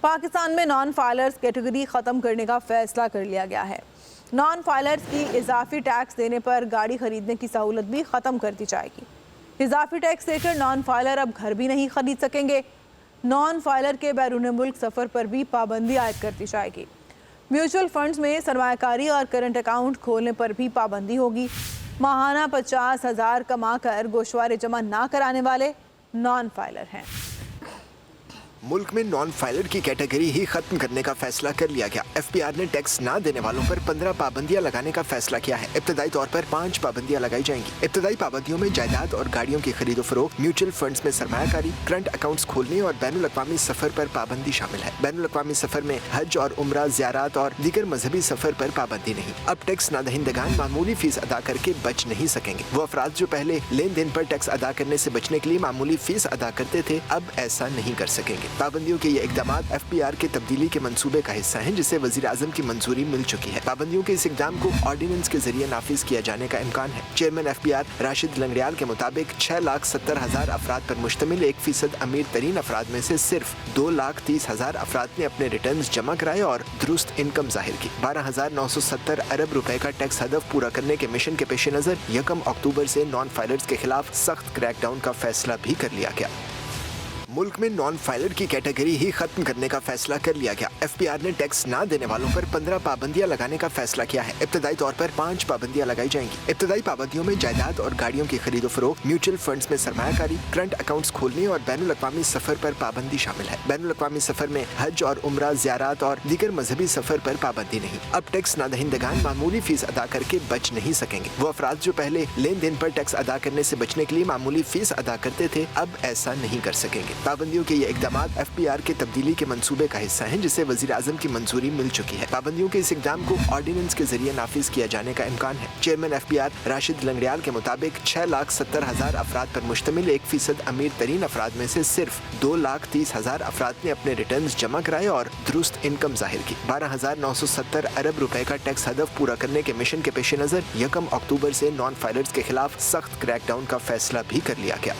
پاکستان میں non filers category ختم کرنے کا فیصلہ کر لیا گیا ہے۔ نان فائلرز کی اضافی ٹیکس دینے پر گاڑی خریدنے کی سہولت بھی ختم کر دی جائے گی۔ اضافی ٹیکس دے کر نان فائلر اب گھر بھی نہیں خرید سکیں گے۔ نان فائلر کے بیرون ملک سفر پر بھی پابندی عائد کر دی جائے گی۔ میوچل فنڈز میں سرمایہ کاری اور کرنٹ اکاؤنٹ کھولنے پر بھی پابندی ہوگی۔ ماہانہ 50,000 کما کر گوشوارے جمع نہ کرانے والے نان فائلر ہیں۔ ملک میں نان فائلر کی کیٹیگری ہی ختم کرنے کا فیصلہ کر لیا گیا۔ ایف پی آر نے ٹیکس نہ دینے والوں پر 15 پابندیاں لگانے کا فیصلہ کیا ہے۔ ابتدائی طور پر 5 پابندیاں لگائی جائیں گی۔ ابتدائی پابندیوں میں جائیداد اور گاڑیوں کی خرید و فروخت، میوچل فنڈز میں سرمایہ کاری، کرنٹ اکاؤنٹس کھولنے اور بین الاقوامی سفر پر پابندی شامل ہے۔ بین الاقوامی سفر میں حج اور عمرہ، زیارات اور دیگر مذہبی سفر پر پابندی نہیں۔ اب ٹیکس نہ دہندگان معمولی فیس ادا کر کے بچ نہیں سکیں گے۔ وہ افراد جو پہلے لین دین پر ٹیکس ادا کرنے سے بچنے کے لیے معمولی فیس ادا کرتے تھے، اب ایسا نہیں کر سکیں گے۔ پابندیوں کے یہ اقدامات ایف پی آر کے تبدیلی کے منصوبے کا حصہ ہیں، جسے وزیر اعظم کی منظوری مل چکی ہے۔ پابندیوں کے اس اقدام کو آرڈیننس کے ذریعے نافذ کیا جانے کا امکان ہے۔ Chairman F P R Rashid Langrial کے مطابق 6,70,000 افراد پر مشتمل 1% امیر ترین افراد میں سے صرف 2,30,000 افراد نے اپنے ریٹرنز جمع کرائے اور درست انکم ظاہر کی۔ 12,970 ارب روپے کا ٹیکس ہدف پورا کرنے کے مشن کے پیش نظر 1 اکتوبر سے نان فائلرز کے خلاف سخت کریک ڈاؤن کا فیصلہ بھی کر لیا گیا۔ ملک میں نان فائلر کی کیٹیگری ہی ختم کرنے کا فیصلہ کر لیا گیا۔ ایف پی آر نے ٹیکس نہ دینے والوں پر 15 پابندیاں لگانے کا فیصلہ کیا ہے۔ ابتدائی طور پر 5 پابندیاں لگائی جائیں گی۔ ابتدائی پابندیوں میں جائیداد اور گاڑیوں کی خرید و فروخت، میوچل فنڈز میں سرمایہ کاری، کرنٹ اکاؤنٹس کھولنے اور بین الاقوامی سفر پر پابندی شامل ہے۔ بین الاقوامی سفر میں حج اور عمرہ، زیارات اور دیگر مذہبی سفر پر پابندی نہیں۔ اب ٹیکس نہ دہندگان معمولی فیس ادا کر کے بچ نہیں سکیں گے۔ وہ افراد جو پہلے لین دین پر ٹیکس ادا کرنے سے بچنے کے لیے معمولی فیس ادا کرتے تھے، اب ایسا نہیں کر سکیں گے۔ پابندیوں کے یہ اقدامات ایف پی آر کے تبدیلی کے منصوبے کا حصہ ہیں، جسے وزیر اعظم کی منظوری مل چکی ہے۔ پابندیوں کے اس اقدام کو آرڈیننس کے ذریعے نافذ کیا جانے کا امکان ہے۔ Chairman F P R Rashid Langrial کے مطابق 6,70,000 افراد پر مشتمل 1% امیر ترین افراد میں سے صرف 2,30,000 افراد نے اپنے ریٹرنز جمع کرائے اور درست انکم ظاہر کی۔ 12,970 ارب روپے کا ٹیکس ہدف پورا کرنے کے مشن کے پیش نظر 1 اکتوبر سے نان فائلرز کے خلاف سخت کریک ڈاؤن کا فیصلہ بھی کر لیا گیا۔